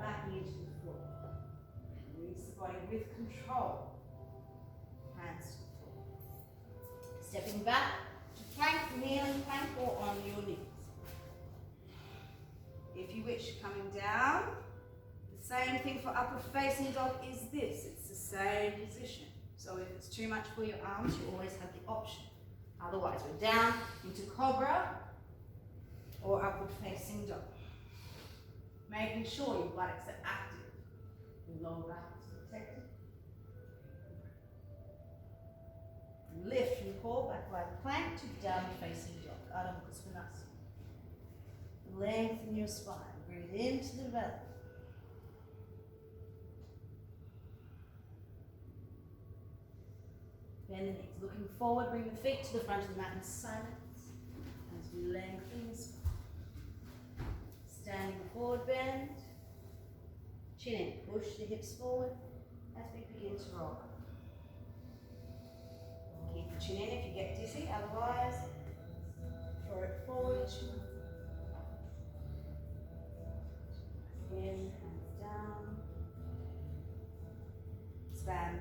back knee to the floor. Release the body with control. Hands to the floor. Stepping back to plank, kneeling plank, or on your knees. If you wish, coming down. The same thing for upward facing dog is this. It's the same position. So if it's too much for your arms, you always have the option. Otherwise, we're down into cobra or upward facing dog. Making sure your buttocks are active. Your lower back is protected. Lift and pull back by the plank to downward facing dog. Adho Mukha Svanasana. Lengthen your spine. Breathe into the belly. Bend the knees. Looking forward, bring the feet to the front of the mat in silence as we lengthen the spine. Standing forward bend. Chin in. Push the hips forward as we begin to roll. Keep the chin in if you get dizzy, otherwise throw it forward. In, hands down. Expand.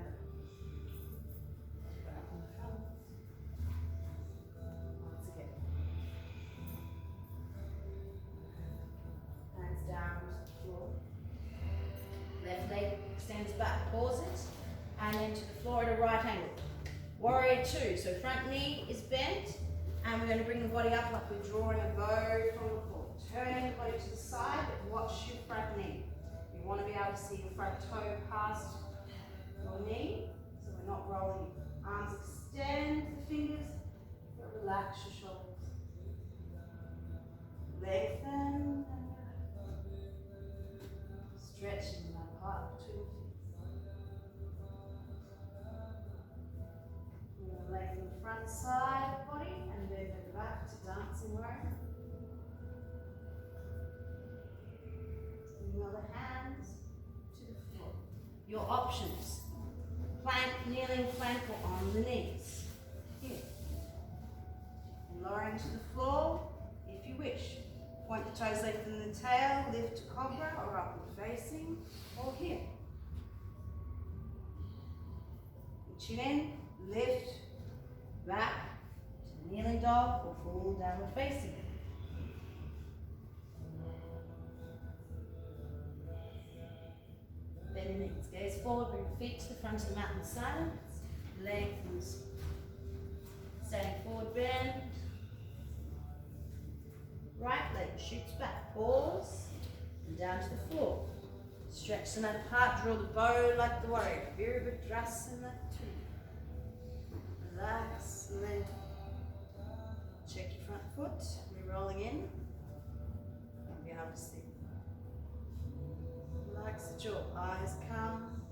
Back in front. Once again. Hands down to the floor. Left leg extends back, pause it, and then to the floor at a right angle. Warrior two, so front knee is bent, and we're going to bring the body up like we're drawing a bow from the floor. Turning the body to the side, but watch your front knee. You want to be able to see your front toe past your knee, so we're not rolling. Arms extend the fingers, but relax your shoulders. Lengthen and relax. Stretching that part between the feet. We're going to lengthen the front side of the body and then go back to dancing warrior. Other hands to the floor. Your options: plank, kneeling plank, or on the knees. Here. And lowering to the floor if you wish. Point the toes, lengthen the tail, lift to cobra or upward facing, or here. Chin in, lift, back to kneeling dog or full downward facing. Bend the knees, gaze forward, bring the feet to the front of the mat in silence. Lengthen. Standing forward, bend. Right leg shoots back, pause, and down to the floor. Stretch the mat apart, draw the bow like the warrior. Virabhadrasana 2. Relax, lengthen. Check your front foot, we're rolling in. And be able to see. Relax the jaw, eyes come.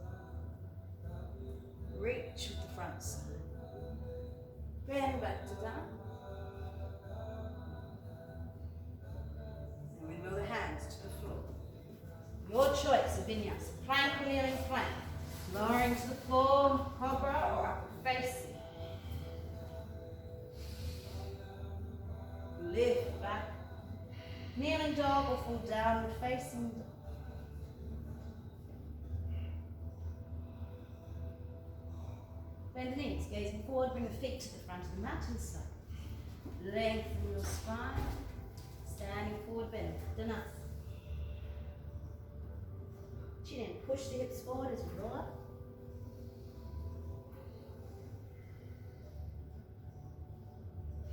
Reach with the front side. Bend back to down. And we move the hands to the floor. Your choice of vinyasa. Plank or kneeling plank. Lowering to the floor, cobra or upward facing. Lift back. Kneeling dog or full downward facing dog. Bend the knees, gazing forward, bring the feet to the front of the mat and side. Lengthen your spine. Standing forward, bend. Danasana. Chin in, push the hips forward as we roll up.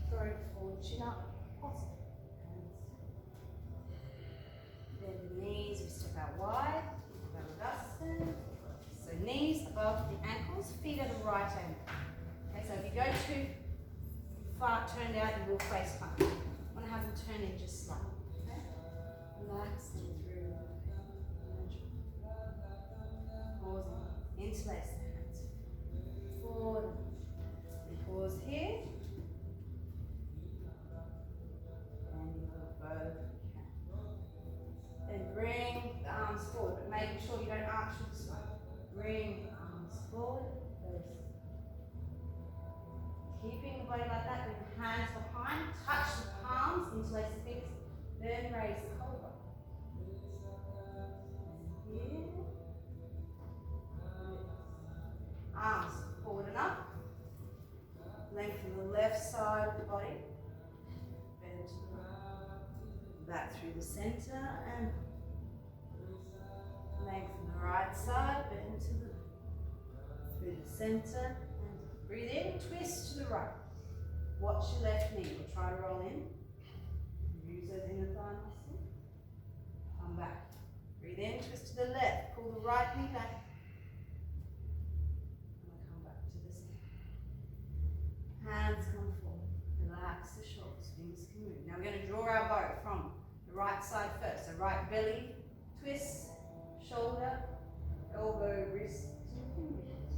Throw it forward, chin up. Awesome. Bend the knees, we step out wide. Virabhadrasana. So knees above the ankles, feet at a right angle. Okay, so if you go too far turned out, you will face plant. You want to have them turn in just slightly. Okay? Relax through. Pausing. Interlace the hands. Forward. And pause here. And you will bow if you can. Then bring the arms forward, but making sure you don't arch with the spine. Bring the arms forward, keeping the body like that, bring the hands behind, touch the palms, interlace the fingers, then raise the cobra. through the center and lengthen the right side, bend to the left. Through the center and breathe in, twist to the right. Watch your left knee. We'll try to roll in. Use those inner thigh muscles. Come back. Breathe in, twist to the left. Pull the right knee back. And we'll come back to the center. Hands come forward. Relax the shoulders. Fingers can move. Now we're going to draw our bow from the right side first. So right belly, twist, shoulder, elbow, wrist,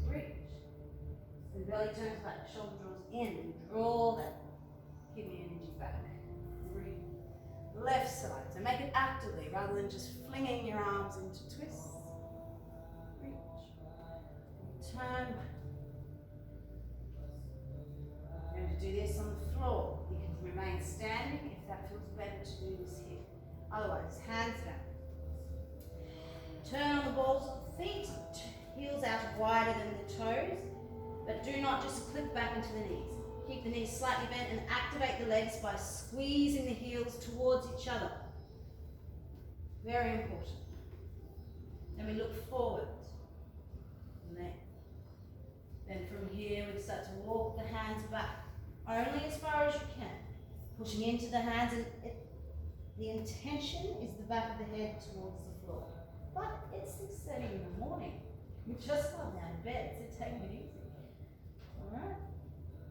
reach. The belly turns back, shoulder draws in. Draw that kidney energy back. Breathe. Left side. So make it actively rather than just flinging your arms into twists. Reach. Turn back. You're going to do this on the floor. You can remain standing if that feels better to do this here. Otherwise, hands down. Turn on the balls of the feet, heels out wider than the toes, but do not just clip back into the knees. Keep the knees slightly bent and activate the legs by squeezing the heels towards each other. Very important. Then we look forward. Length. Then from here we start to walk the hands back, only as far as you can. Pushing into the hands, and the intention is the back of the head towards the floor. But it's 6:30 in the morning. We just got down to bed, so take it easy. Alright?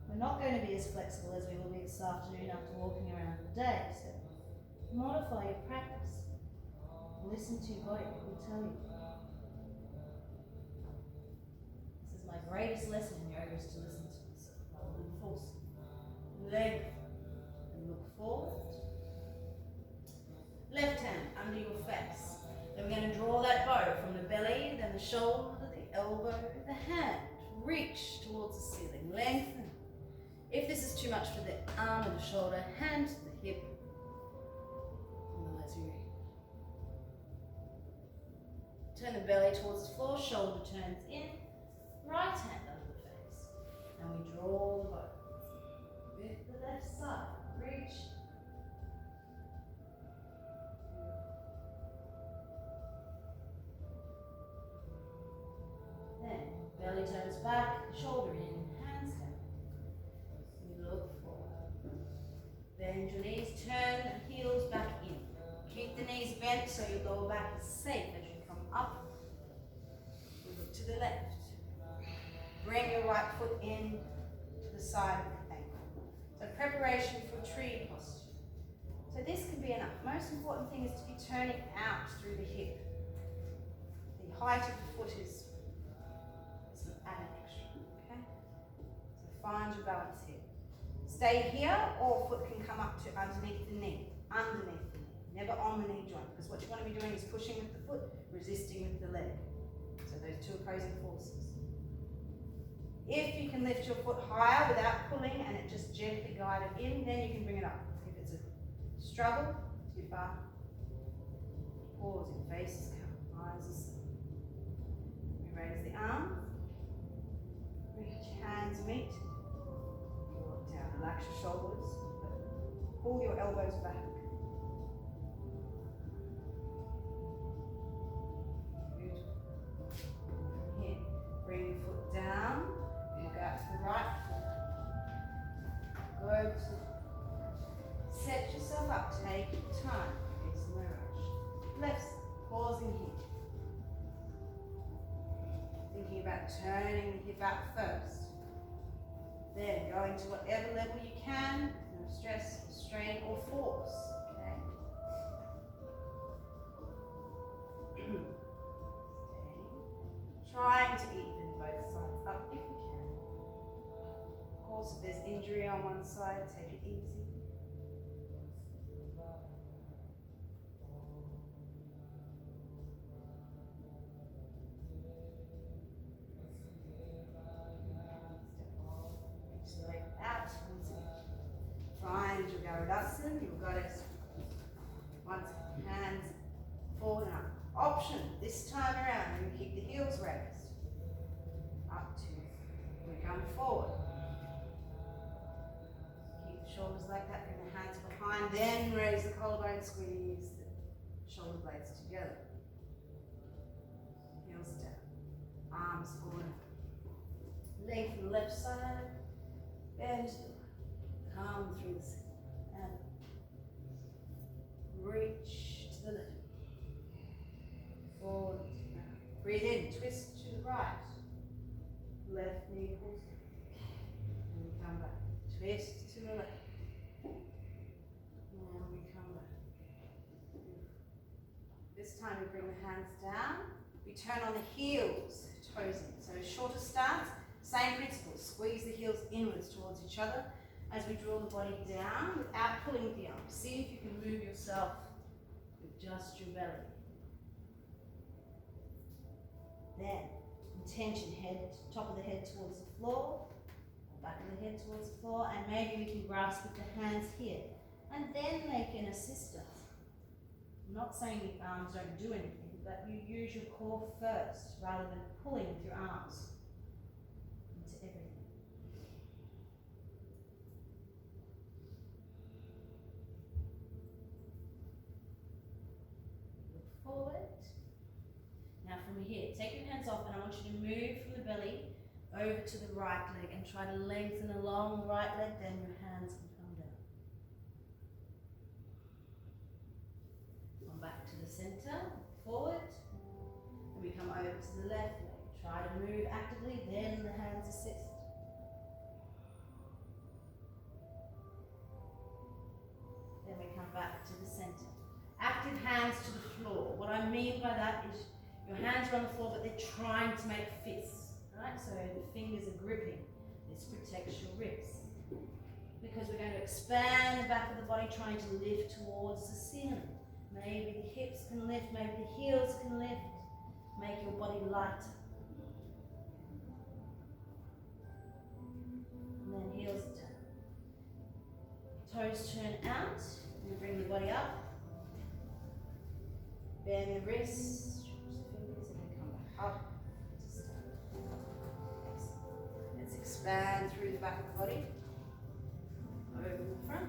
We're not going to be as flexible as we will be this afternoon after walking around the day, so modify your practice. Listen to your body, it will tell you. This is my greatest lesson in yoga, is to listen to myself rather than force it. Leg and look forward. Left hand under your face. Then we're going to draw that bow from the belly, then the shoulder, the elbow, the hand. Reach towards the ceiling, lengthen. If this is too much for the arm and the shoulder, hand to the hip. Otherwise, turn the belly towards the floor, shoulder turns in, right hand under the face. And we draw the bow. With the left side, reach. Then, belly turns back, shoulder in, hands down. We look forward. Bend your knees, turn the heels back in. Keep the knees bent so your lower back is safe as you come up. We look to the left. Bring your right foot in to the side of the ankle. So preparation for tree posture. So this can be enough. Most important thing is to be turning out through the hip. The height of the foot is add an extra, okay? So find your balance here. Stay here, or foot can come up to underneath the knee. Underneath the knee, never on the knee joint, because what you want to be doing is pushing with the foot, resisting with the leg. So those two opposing forces. If you can lift your foot higher without pulling and it just gently guided in, then you can bring it up. If it's a struggle, too far, pause, your face is come, eyes are set. We raise the arms. Reach, hands meet. You walk down, relax your shoulders, but pull your elbows back. Beautiful. From here, bring your foot down, walk out to the right. Go to set yourself up, take your time, there's no rush. Left side, pausing here. Thinking about turning the hip out first. Then going to whatever level you can, no stress, strain or force. Okay. Steady. Trying to even both sides up if you can. Of course, if there's injury on one side, take it easy. Find your Garudasana, your goddess. Once hands forward and up. Option, this time around, you keep the heels raised. Up to, we come forward. Keep the shoulders like that, bring the hands behind, then raise raise the collarbone, squeeze the shoulder blades together. Heels down, arms forward. Leg from the left side, bend to the right. Come through the center. And reach to the left. Forward. Breathe in, twist to the right. Left knee pulls down. And we come back. Twist to the left. And we come back. This time we bring the hands down. We turn on the heels, toes in. So shorter stance, same principle. Squeeze the heels inwards towards each other as we draw the body down without pulling the arms. See if you can move yourself with just your belly. Then, intention, head, top of the head towards the floor, back of the head towards the floor, and maybe we can grasp with the hands here. And then make an assistance. I'm not saying the arms don't do anything, but you use your core first rather than pulling with your arms into everything. Look forward. Now from here, take your hands off and I want you to move from the belly over to the right leg and try to lengthen along the right leg, then your hands can come down. Come back to the center, forward, and we come over to the left leg. Try to move actively, then the hands assist. Then we come back to the center. Active hands to the floor. What I mean by that is your hands are on the floor, but they're trying to make fists, right? So the fingers are gripping. This protects your wrists. Because we're going to expand the back of the body, trying to lift towards the ceiling. Maybe the hips can lift, maybe the heels can lift. Make your body lighter. And then heels down. Toes turn out. We bring the body up. Bend the wrists. Up to stand. Excellent. Let's expand through the back of the body. Over the front.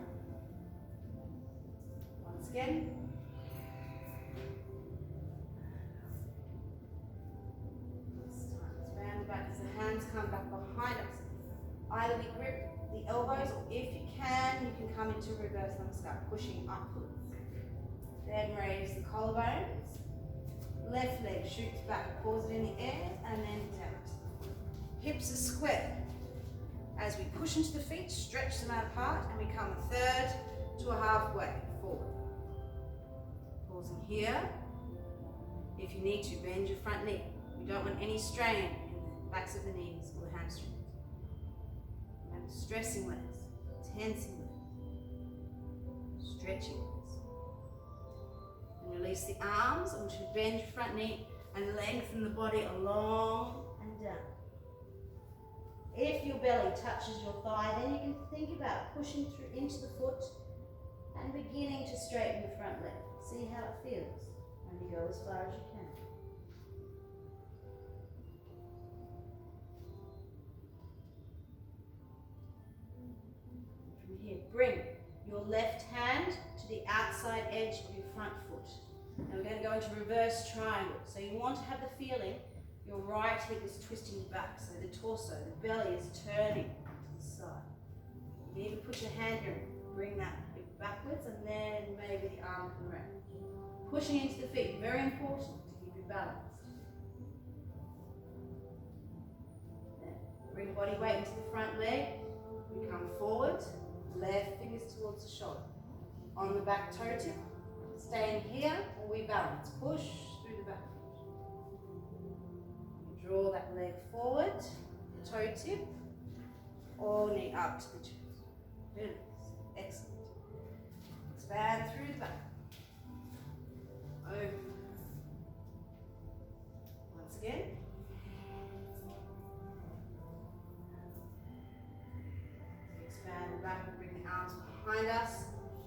Once again. This time, expand the back as the hands come back behind us. Either we grip the elbows, or if you can come into reverse namaskar, pushing upwards. Then raise the collarbones. Left leg shoots back, pause it in the air, and then down. Hips are square. As we push into the feet, stretch them out apart, and we come a third to a halfway forward. Pausing here. If you need to, bend your front knee. We don't want any strain in the backs of the knees or the hamstrings. Remember, stressing legs, tensing legs, stretching legs. And release the arms. I want you to bend your front knee and lengthen the body along and down. If your belly touches your thigh, then you can think about pushing through into the foot and beginning to straighten the front leg. See how it feels. And you go as far as you can. From here, bring your left hand to the outside edge of your front foot. Now we're going to go into reverse triangle. So you want to have the feeling your right hip is twisting back. So the torso, the belly is turning to the side. You need to put your hand here and bring that hip backwards, and then maybe the arm can round. Pushing into the feet, very important to keep you balanced. Then bring body weight into the front leg. We come forward, left fingers towards the shoulder. On the back toe tip, staying here, or we balance. Push through the back foot. Draw that leg forward, toe tip, or knee up to the chest. Release. Excellent. Expand through the back. Over. Once again. Expand the back and bring the arms behind us.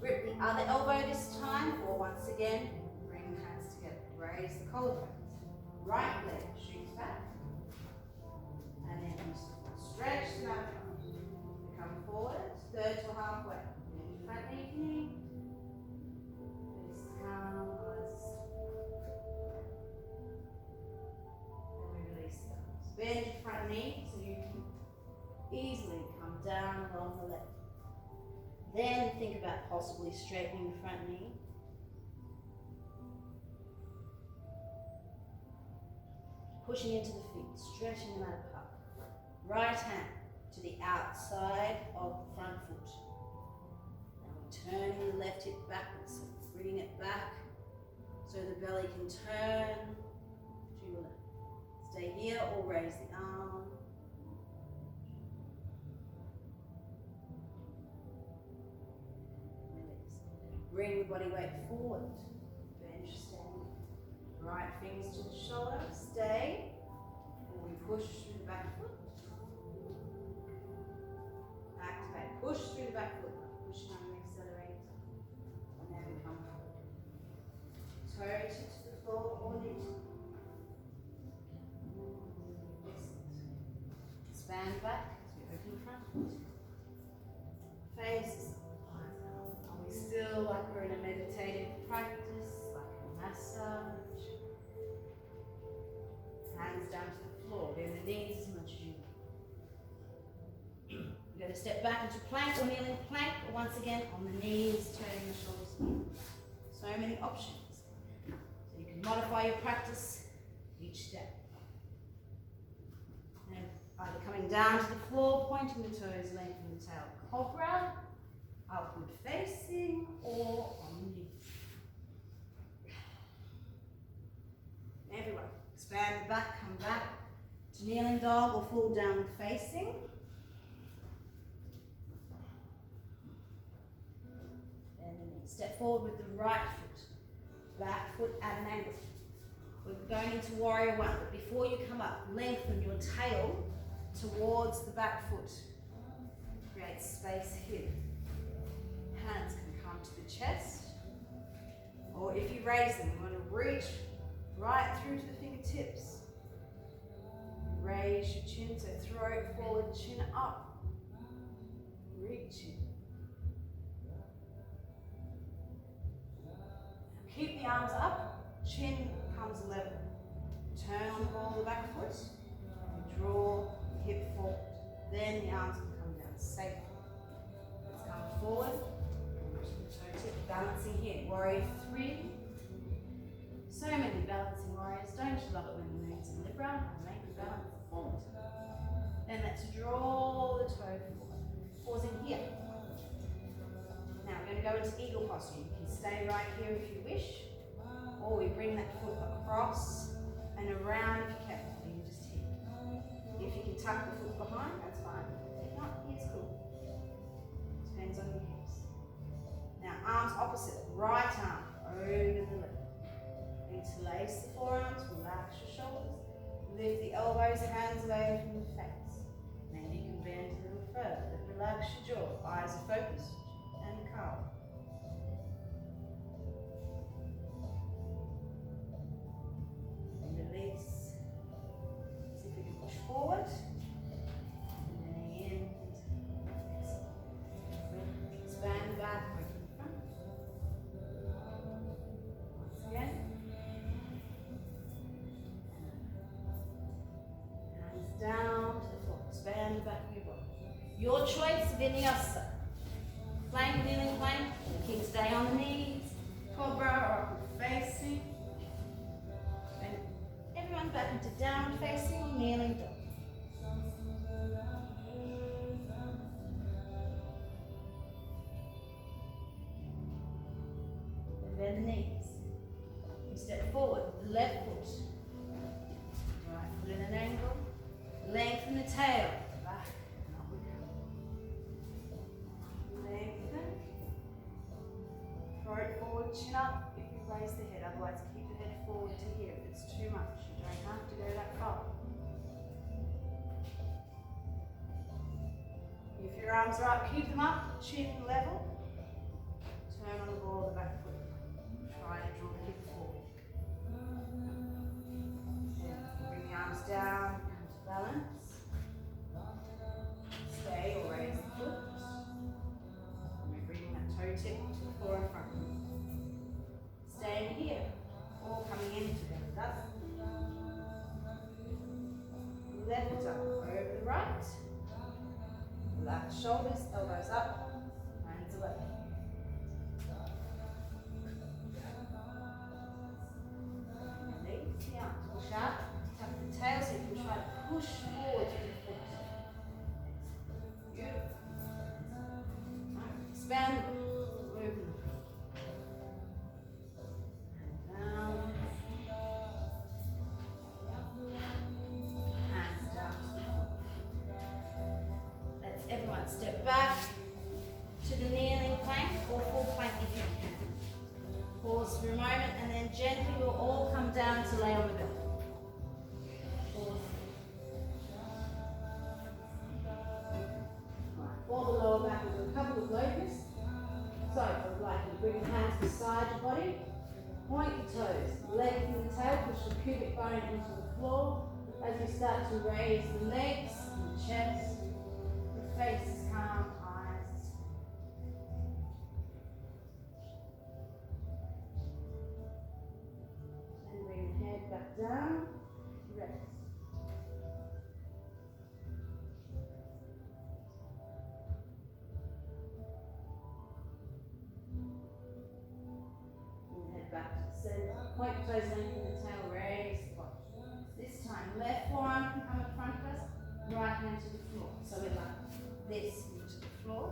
Grip the other elbow this time, or once again, bring the hands together. Raise the collarbones. Right leg shoots back. And then stretch the back arms. Come forward, third to halfway. Front knee, possibly straightening the front knee. Pushing into the feet, stretching them out apart. Right hand to the outside of the front foot. Now we're turning the left hip backwards, so bringing it back so the belly can turn to your left. Stay here or raise the arm. Bring the body weight forward. Bench stand. Right fingers to the shoulder. Stay. And we push through the back foot. Activate. Push through the back foot. Pushing on the accelerator. And then we come forward. Toe tip to the floor or knee. Excellent. Expand back as we open the front foot. Face. Still like we're in a meditative practice, like a massage. Hands down to the floor, bend the knees as much as you want. We're going to step back into plank or kneeling plank, but once again on the knees, turning the shoulders in. So many options. So you can modify your practice each step. And either coming down to the floor, pointing the toes, lengthening the tail, cobra. Upward facing or on the knees. Everyone, expand the back, come back to kneeling dog or full downward facing. And then step forward with the right foot, back foot at an angle. We're going into warrior one, but before you come up, lengthen your tail towards the back foot. Create space here. Hands can come to the chest, or if you raise them, you want to reach right through to the fingertips. Raise your chin, so throat forward, chin up, reaching. Keep the arms up, chin comes level. Turn on the ball of the back foot, and draw the hip forward. Then the arms can come down safely. Let's come forward. Balancing here, warrior three. So many balancing warriors. Don't you love it when the moon's in Libra and make the balance forward? Then let's draw the toe forward. Pausing here. Now we're going to go into eagle posture. You can stay right here if you wish, or we bring that foot across and around if you can. Or you just here. If you can tuck the foot behind, that's fine. If not, here's cool. Depends on your hips. Now, arms opposite, right arm over the left. Interlace the forearms, relax your shoulders. Lift the elbows, hands away from the face. Then you can bend a little further, but relax your jaw. Eyes are focused and calm. And release. See if we can push forward. And then in. Expand back. Again. Hands down to the floor. Expand the back of your body. Your choice, vinyasa. Plank, kneeling plank. You can stay on the knees. Cobra or upward facing. And everyone back into downward facing or kneeling dog. And bend the knees. Step forward with the left foot. Right foot at an angle. Lengthen the tail. Back and upward. Lengthen. Throat forward, chin up if you raise the head. Otherwise, keep the head forward to here if it's too much. You don't have to go that far. If your arms are up, keep them up. Chin level. Turn on the ball of the back foot. Try to draw the hip forward. Bring the arms down, come to balance. Stay or raise the foot. And we're bringing that toe tip to the floor in front. Staying here or coming in together. That's left up over the right. Relax shoulders, elbows up, hands away. pause for a moment, and then gently we'll all come down to lay on the belly. Right, for the lower back, we'll do a couple of locusts. So, I would like you to bring your hands beside your body, point your toes, lengthen the tail, push the pubic bone into the floor. As we start to raise the legs and the chest, the face is calm, eyes. And bring the head back down, rest. And head back to the center. Point your toes, lengthen the tail, raise the body. This time, left forearm can come in front of us, right hand to the floor. So we're like this into the floor.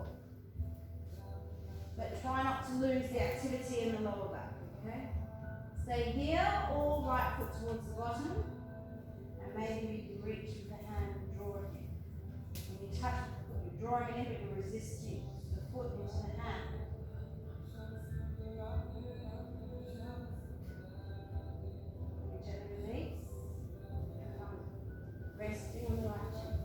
But try not to lose the activity in the lower back, okay? Stay here, all right foot towards the bottom. And maybe you can reach with the hand and draw it in. When you touch the foot, you're drawing it in, but you're resisting the foot into the hand. Resting on the right cheek.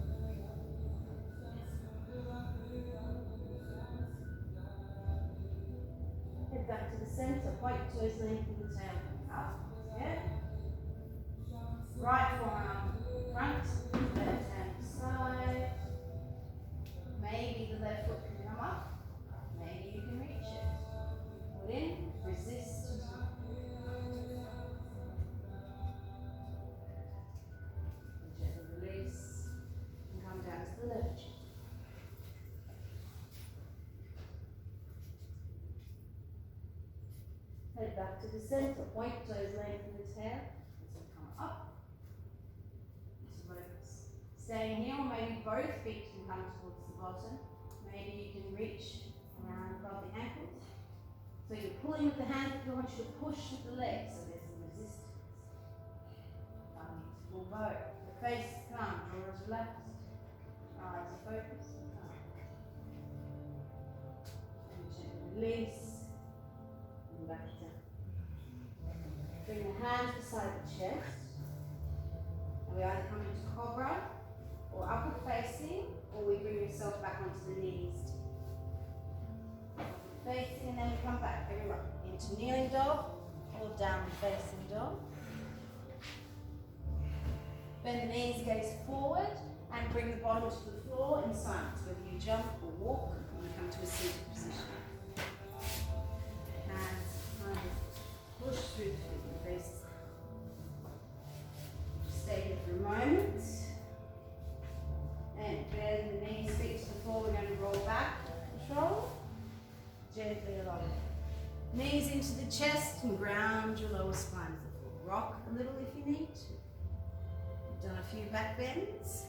Head back to the center, point your toes, lengthen the tail up. Yeah. Right forearm front, left hand side. Maybe the left foot can come up. Maybe you can reach it. Put in, resist. Release and come down to the left cheek. Head back to the center. Point toes, lengthen the tail. So come up. So focus. Staying here, or maybe both feet can come towards the bottom. Maybe you can reach around above the ankles. So you're pulling with the hands, but I want you to push with the legs, so there's some resistance. Full bow. The face is calm, jaw is relaxed. Eyes are focused. And gently release. And back down. Bring the hands beside the chest. And we either come into cobra or upward facing, or we bring yourself back onto the knees. Facing, and then we come back, everyone, into kneeling dog or downward facing dog. Bend the knees, gaze forward, and bring the bottom to the floor in silence, whether you jump or walk, when you come to a seated position. Hands kind of push through the feet, the face is calm. Stay here for a moment. And bend the knees, feet to the floor, we're going to roll back, control. Gently along. Knees into the chest and ground your lower spine to the floor. Rock a little if you need to. We've done a few back bends.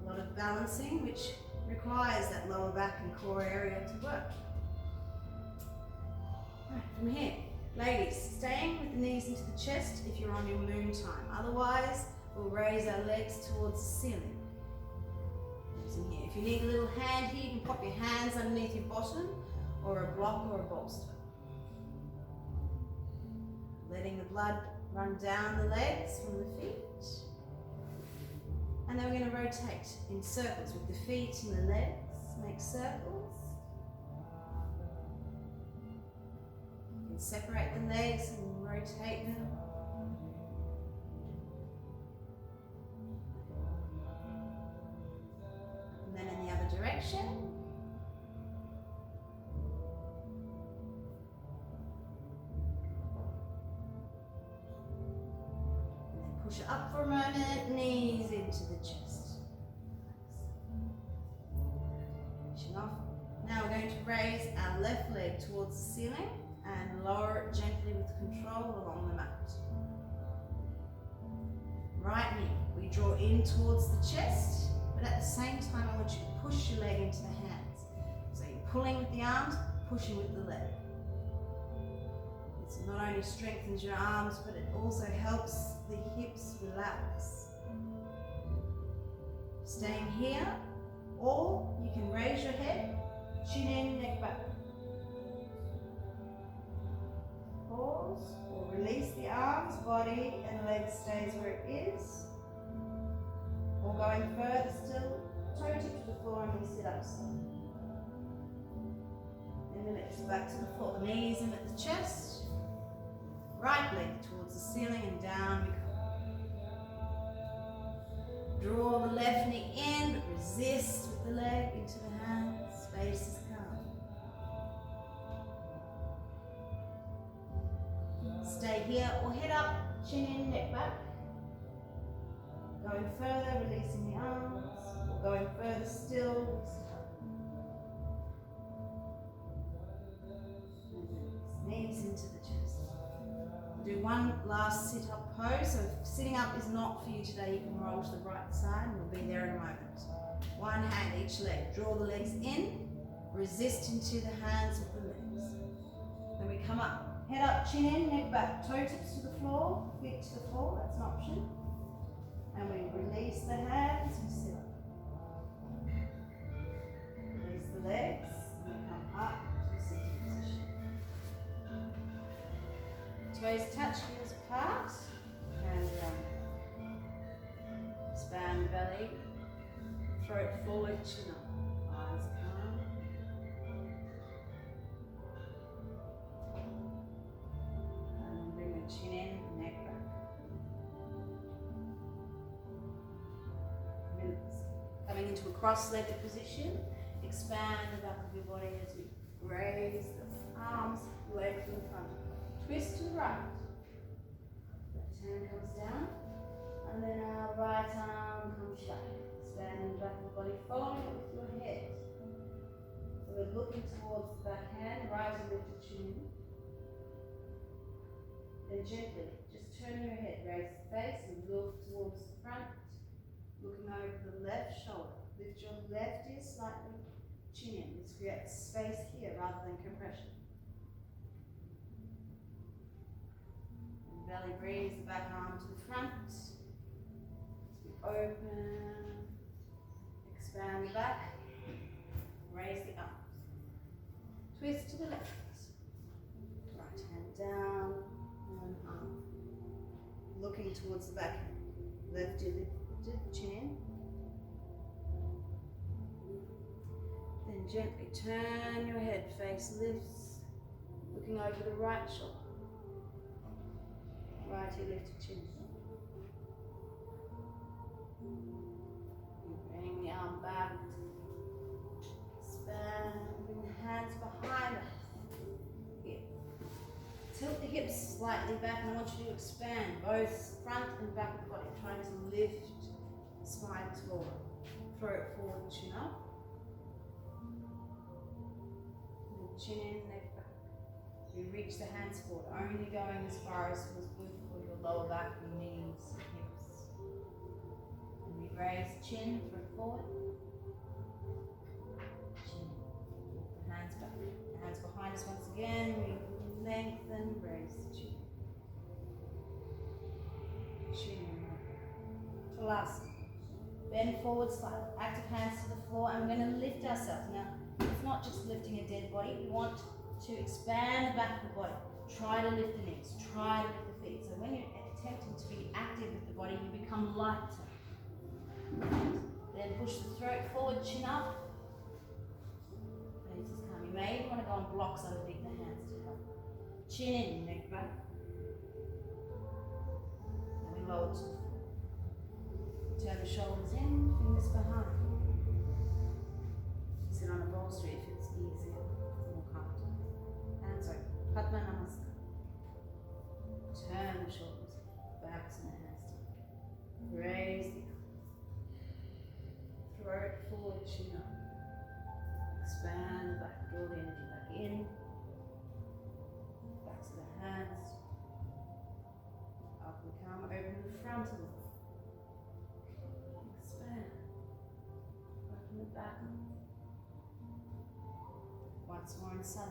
A lot of balancing, which requires that lower back and core area to work. Right, from here, ladies, staying with the knees into the chest if you're on your moon time. Otherwise, we'll raise our legs towards the ceiling. Here. If you need a little hand here, you can pop your hands underneath your bottom, or a block or a bolster. Letting the blood run down the legs from the feet. And then we're going to rotate in circles with the feet and the legs. Make circles. You can separate the legs and rotate them. In the other direction. And then push it up for a moment, knees into the chest. Finishing off. Now we're going to raise our left leg towards the ceiling and lower it gently with control along the mat. Right knee, we draw in towards the chest. But at the same time, I want you to push your leg into the hands. So you're pulling with the arms, pushing with the leg. This not only strengthens your arms, but it also helps the hips relax. Staying here, or you can raise your head, chin in, neck back. leg stays where it is. Or going further still, toe tip to the floor and we sit up slowly. Then the legs back to the floor, knees in at the chest, right leg towards the ceiling and down we go. Draw the left knee in, but resist with the leg into the hands, space is calm. Stay here or head up, chin in, neck back. Going further, releasing the arms, or going further still, knees into the chest. We'll do one last sit-up pose. So if sitting up is not for you today, you can roll to the right side and we'll be there in a moment. One hand each leg. Draw the legs in, resist into the hands of the legs. Then we come up, head up, chin in, neck back, toe tips to the floor, feet to the floor, that's an option. And we release the hands, we sit up. Release the legs, and we come up to sitting position. Toes touch, heels apart, and expand the belly, throat forward, chin up, eyes calm. And bring the chin in, neck back. Coming into a cross-legged position, expand the back of your body as you raise the arms, legs in front. Twist to the right. Left hand comes down, and then our right arm comes back. Expand the back of the body, following it with your head. So we're looking towards the back hand, right and lift the chin. Then gently, just turn your head, raise the face and look towards the front. Looking over the left shoulder. Lift your left ear slightly, chin in. This creates space here rather than compression. And belly breathes, the back arm to the front. As we open, expand the back, raise the arms. Twist to the left. Right hand down and up. Looking towards the back hand. Left ear lifted, chin in. Then gently turn your head, face lifts, looking over the right shoulder. Right ear lifted, chin. You bring the arm back, expand, bring the hands behind the hip. Tilt the hips slightly back, and I want you to expand both front and back of the body, trying to lift the spine taller. Throat forward, chin up. Chin in, neck back. You reach the hands forward, only going as far as feels good for your lower back, your knees, hips. And we raise chin, throat forward. Chin. The hands back. The hands behind us once again. We lengthen, raise the chin. Chin. Talasana. Bend forward slightly. Active hands to the floor, and we're going to lift ourselves. Now, it's not just lifting a dead body. We want to expand the back of the body. Try to lift the knees. Try to lift the feet. So when you're attempting to be active with the body, you become lighter. Then push the throat forward, chin up. Face is calm. You may even want to go on blocks underneath the hands to help. Chin in, neck back. And we lower to the floor. Turn the shoulders in, fingers behind. Sit on a bolster if it's easier, more comfortable. Hands open. Padma Namaskar. Turn the shoulders back to the hands together. Raise the arms. Throat forward, chin up. Expand the back, draw the energy back in. Back to the hands. Up we come, open the front of the body. Expand. Open the back. Once more in sun.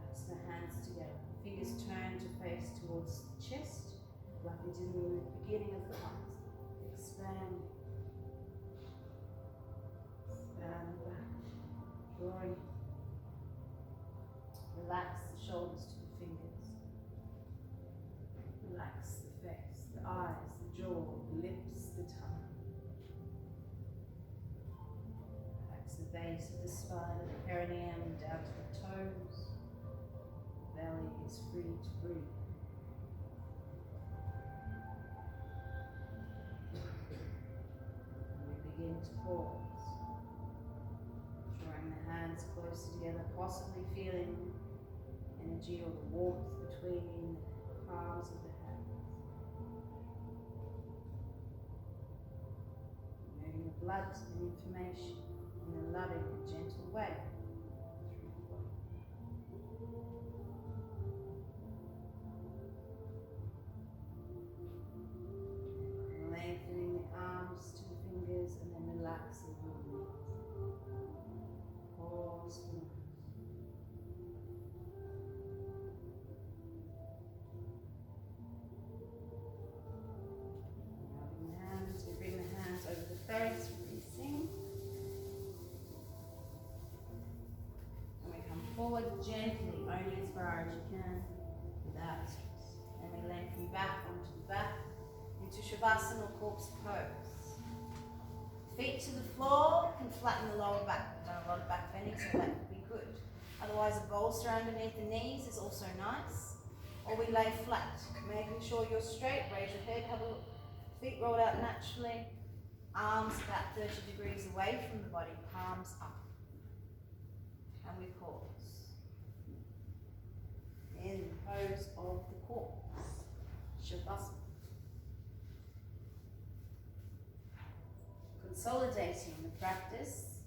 That's the hands together. Fingers turn to face towards the chest, like we did in the beginning of the class. Stand. Stand back. Drawing. Relax the shoulders to the fingers. Relax the face, the eyes, the jaw, the lips, the tongue. Relax the base of the spine, the perineum down to the toes. The belly is free to breathe. And we begin to pause. Drawing the hands closer together, possibly feeling energy or the warmth between the palms of the hands. Moving the blood and information in a loving and gentle way through the body. Lengthening the arms to the fingers and then relaxing the knees. Pause for a moment. Bring the hands over the face, releasing. And we come forward gently, only as far as you can, without stress. And we lengthen back onto the back, into Shavasana or corpse pose. Feet to the floor, can flatten the lower back. We've done a lot of back bending, so that would be good. Otherwise, a bolster underneath the knees is also nice. Or we lay flat, making sure you're straight, raise your head, have a look. Feet rolled out naturally, arms about 30 degrees away from the body, palms up. And we pause. In the pose of the corpse, Shavasana. Consolidating the practice,